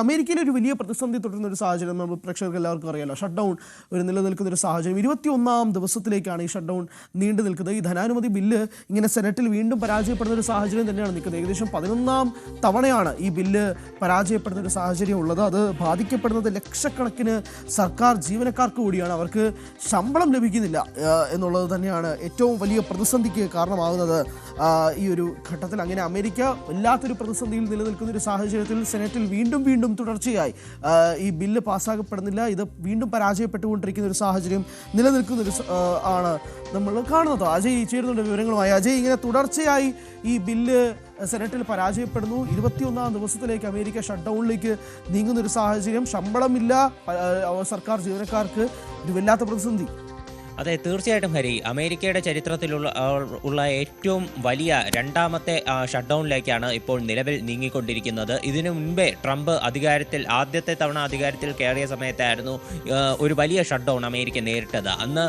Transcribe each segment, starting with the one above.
അമേരിക്കയിലെ ഒരു വലിയ പ്രതിസന്ധി തുടരുന്ന ഒരു സാഹചര്യം നമ്മൾ പ്രേക്ഷകർക്ക് എല്ലാവർക്കും അറിയാലോ. ഷട്ട് ഡൗൺ ഒരു നിലനിൽക്കുന്ന ഒരു സാഹചര്യം. 21-ാം ദിവസത്തിലേക്കാണ് ഈ ഷട്ട് ഡൗൺ നീണ്ടു നിൽക്കുന്നത്. ഈ ധനാനുമതി ബില്ല് ഇങ്ങനെ സെനറ്റിൽ വീണ്ടും പരാജയപ്പെടുന്ന ഒരു സാഹചര്യം തന്നെയാണ് നിൽക്കുന്നത്. ഏകദേശം 11-ാം തവണയാണ് ഈ ബില്ല് പരാജയപ്പെടുന്ന ഒരു സാഹചര്യം ഉള്ളത്. അത് ബാധിക്കപ്പെടുന്നത് ലക്ഷക്കണക്കിന് സർക്കാർ ജീവനക്കാർക്ക് കൂടിയാണ്. അവർക്ക് ശമ്പളം ലഭിക്കുന്നില്ല എന്നുള്ളത് തന്നെയാണ് ഏറ്റവും വലിയ പ്രതിസന്ധിക്ക് കാരണമാകുന്നത് ഈ ഒരു ഘട്ടത്തിൽ. അങ്ങനെ അമേരിക്ക വല്ലാത്തൊരു പ്രതിസന്ധിയിൽ നിലനിൽക്കുന്ന ഒരു സാഹചര്യത്തിൽ സെനറ്റിൽ വീണ്ടും തുടർച്ചയായി ഈ ബില്ല് പാസ്സാക്കപ്പെടുന്നില്ല. ഇത് വീണ്ടും പരാജയപ്പെട്ടുകൊണ്ടിരിക്കുന്ന ഒരു സാഹചര്യം നിലനിൽക്കുന്നൊരു ആണ് നമ്മൾ കാണുന്നത്. അജയ് ചേരുന്നുണ്ട് വിവരങ്ങളുമായി. അജയ്, ഇങ്ങനെ തുടർച്ചയായി ഈ ബില്ല് സെനറ്റിൽ പരാജയപ്പെടുന്നു. 21-ാം ദിവസത്തിലേക്ക് അമേരിക്ക ഷട്ട് ഡൗണിലേക്ക് നീങ്ങുന്നൊരു സാഹചര്യം. ശമ്പളമില്ല സർക്കാർ ജീവനക്കാർക്ക്. ഒരു വല്ലാത്ത പ്രതിസന്ധി. അതെ, തീർച്ചയായിട്ടും ഹരി. അമേരിക്കയുടെ ചരിത്രത്തിലുള്ള ഏറ്റവും വലിയ രണ്ടാമത്തെ ഷട്ട് ഡൗണിലേക്കാണ് ഇപ്പോൾ നിലവിൽ നീങ്ങിക്കൊണ്ടിരിക്കുന്നത്. ഇതിനു മുൻപേ ട്രംപ് ആദ്യത്തെ തവണ അധികാരത്തിൽ കയറിയ സമയത്തായിരുന്നു ഒരു വലിയ ഷട്ട് ഡൗൺ അമേരിക്ക നേരിട്ടത്. അന്ന്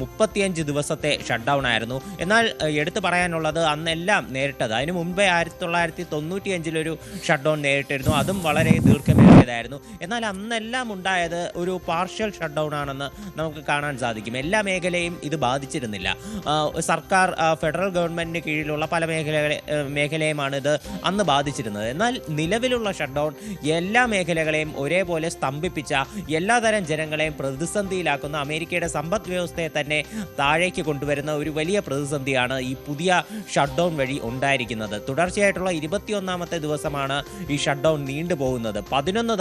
35 ദിവസത്തെ ഷട്ട് ഡൗൺ ആയിരുന്നു. എന്നാൽ എടുത്തു പറയാനുള്ളത് അന്നെല്ലാം നേരിട്ടത്, അതിനു മുൻപേ 1995 ഷട്ട് ഡൗൺ നേരിട്ടിരുന്നു. അതും വളരെ ദീർഘമേറിയതായിരുന്നു. എന്നാൽ അന്നെല്ലാം ഉണ്ടായത് ഒരു പാർഷ്യൽ ഷട്ട് ഡൗൺ ആണെന്ന് നമുക്ക് കാണാൻ സാധിക്കും. എല്ലാ മേഖലയും ഇത് ബാധിച്ചിരുന്നില്ല. സർക്കാർ ഫെഡറൽ ഗവൺമെന്റിന് കീഴിലുള്ള പല മേഖലയുമാണ് ഇത് അന്ന് ബാധിച്ചിരുന്നത്. എന്നാൽ നിലവിലുള്ള ഷട്ട് ഡൗൺ എല്ലാ മേഖലകളെയും ഒരേപോലെ സ്തംഭിപ്പിച്ച, എല്ലാതരം ജനങ്ങളെയും പ്രതിസന്ധിയിലാക്കുന്ന, അമേരിക്കയുടെ സമ്പദ് വ്യവസ്ഥയെ തന്നെ താഴേക്ക് കൊണ്ടുവരുന്ന ഒരു വലിയ പ്രതിസന്ധിയാണ് ഈ പുതിയ ഷട്ട് ഡൗൺ വഴി ഉണ്ടായിരിക്കുന്നത്. തുടർച്ചയായിട്ടുള്ള 21-ാമത്തെ ദിവസമാണ് ഈ ഷട്ട് ഡൗൺ നീണ്ടുപോകുന്നത്. 11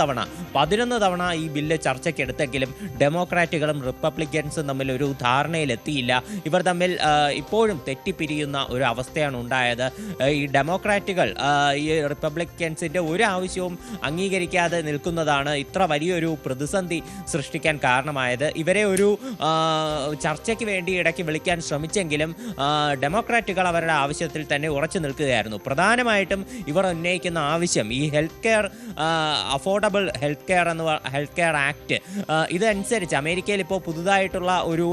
തവണ ഈ ബില്ല് ചർച്ചയ്ക്കെടുത്തെങ്കിലും ഡെമോക്രാറ്റുകളും റിപ്പബ്ലിക്കൻസും തമ്മിൽ ഒരു ധാരണയിലെത്തിയില്ല. ഇവർ തമ്മിൽ ഇപ്പോഴും തെറ്റിപ്പിരിയുന്ന ഒരു അവസ്ഥയാണ് ഉണ്ടായത്. ഈ ഡെമോക്രാറ്റുകൾ ഈ റിപ്പബ്ലിക്കൻസിൻ്റെ ഒരു ആവശ്യവും അംഗീകരിക്കാതെ നിൽക്കുന്നതാണ് ഇത്ര വലിയൊരു പ്രതിസന്ധി സൃഷ്ടിക്കാൻ കാരണമായത്. ഇവരെ ഒരു ചർച്ചയ്ക്ക് വേണ്ടി ഇടയ്ക്ക് വിളിക്കാൻ ശ്രമിച്ചെങ്കിലും ഡെമോക്രാറ്റുകൾ അവരുടെ ആവശ്യത്തിൽ തന്നെ ഉറച്ചു നിൽക്കുകയായിരുന്നു. പ്രധാനമായിട്ടും ഇവർ ഉന്നയിക്കുന്ന ആവശ്യം ഈ അഫോർഡബിൾ ഹെൽത്ത് കെയർ ആക്ട്. ഇതനുസരിച്ച് അമേരിക്കയിൽ ഇപ്പോൾ പുതുതായിട്ടുള്ള ഒരു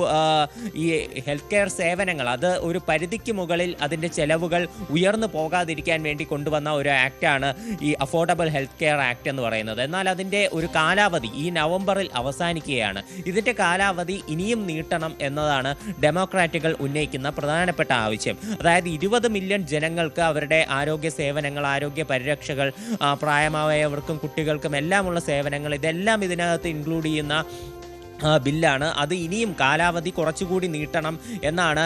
ഈ ഹെൽത്ത് കെയർ സേവനങ്ങൾ, അത് ഒരു പരിധിക്ക് മുകളിൽ അതിൻ്റെ ചെലവുകൾ ഉയർന്നു പോകാതിരിക്കാൻ വേണ്ടി കൊണ്ടുവന്ന ഒരു ആക്റ്റാണ് ഈ അഫോർഡബിൾ ഹെൽത്ത് കെയർ ആക്ട് എന്ന് പറയുന്നത്. എന്നാൽ അതിൻ്റെ ഒരു കാലാവധി ഈ നവംബറിൽ അവസാനിക്കുകയാണ്. ഇതിൻ്റെ കാലാവധി ഇനിയും നീട്ടണം എന്നതാണ് ഡെമോക്രാറ്റുകൾ ഉന്നയിക്കുന്ന പ്രധാനപ്പെട്ട ആവശ്യം. അതായത് 20 മില്യൺ ജനങ്ങൾക്ക് അവരുടെ ആരോഗ്യ സേവനങ്ങൾ, ആരോഗ്യ പരിരക്ഷകൾ, പ്രായമായവർക്കും കുട്ടികൾക്കും എല്ലാമുള്ള സേവനങ്ങൾ, ഇതെല്ലാം ഇതിനകത്ത് ഇൻക്ലൂഡ് ചെയ്യുന്ന ബില്ലാണ്. അത് ഇനിയും കാലാവധി കുറച്ചുകൂടി നീട്ടണം എന്നാണ്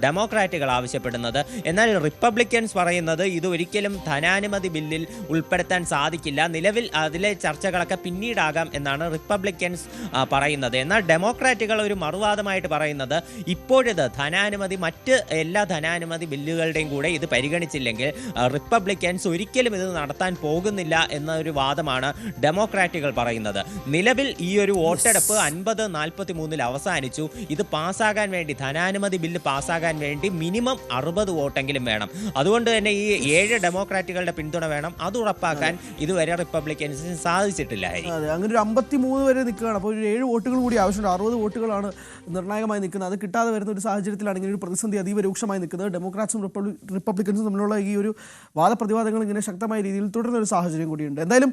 ഡെമോക്രാറ്റുകൾ ആവശ്യപ്പെടുന്നത്. എന്നാൽ റിപ്പബ്ലിക്കൻസ് പറയുന്നത് ഇത് ഒരിക്കലും ധനാനുമതി ബില്ലിൽ ഉൾപ്പെടുത്താൻ സാധിക്കില്ല, നിലവിൽ അതിലെ ചർച്ചകളൊക്കെ പിന്നീടാകാം എന്നാണ് റിപ്പബ്ലിക്കൻസ് പറയുന്നത്. എന്നാൽ ഡെമോക്രാറ്റുകൾ ഒരു മറുവാദമായിട്ട് പറയുന്നത് ഇപ്പോഴത് മറ്റ് എല്ലാ ധനാനുമതി ബില്ലുകളുടെയും കൂടെ ഇത് പരിഗണിച്ചില്ലെങ്കിൽ റിപ്പബ്ലിക്കൻസ് ഒരിക്കലും ഇത് നടത്താൻ പോകുന്നില്ല എന്നൊരു വാദമാണ് ഡെമോക്രാറ്റുകൾ പറയുന്നത്. നിലവിൽ ഈ ഒരു വോട്ടെടുപ്പ് 50-43 അവസാനിച്ചു. ഇത് പാസ്സാകാൻ വേണ്ടി, ധനാനുമതി ബില്ല് പാസ്സാകാൻ വേണ്ടി മിനിമം 60 വോട്ടെങ്കിലും വേണം. അതുകൊണ്ട് തന്നെ ഈ 7 ഡെമോക്രാറ്റുകളുടെ പിന്തുണ വേണം. അത് ഉറപ്പാക്കാൻ ഇതുവരെ റിപ്പബ്ലിക്കൻസിന് സാധിച്ചിട്ടില്ല. അതെ, അങ്ങനെ ഒരു 53 വരെ നിൽക്കുകയാണ്. അപ്പോൾ ഒരു 7 വോട്ടുകൾ കൂടി ആവശ്യമുണ്ട്. 60 വോട്ടുകളാണ് നിർണായകമായി നിൽക്കുന്നത്. അത് കിട്ടാതെ വരുന്ന ഒരു സാഹചര്യത്തിലാണ് ഇങ്ങനെ ഒരു പ്രതിസന്ധി അതീവ രൂക്ഷമായി നിൽക്കുന്നത്. ഡെമോക്രാറ്റ്സും റിപ്പബ്ലിക്കൻസും തമ്മിലുള്ള ഈ ഒരു വാദപ്രതിവാദങ്ങൾ ഇങ്ങനെ ശക്തമായ രീതിയിൽ തുടരുന്ന ഒരു സാഹചര്യം കൂടിയുണ്ട്. എന്തായാലും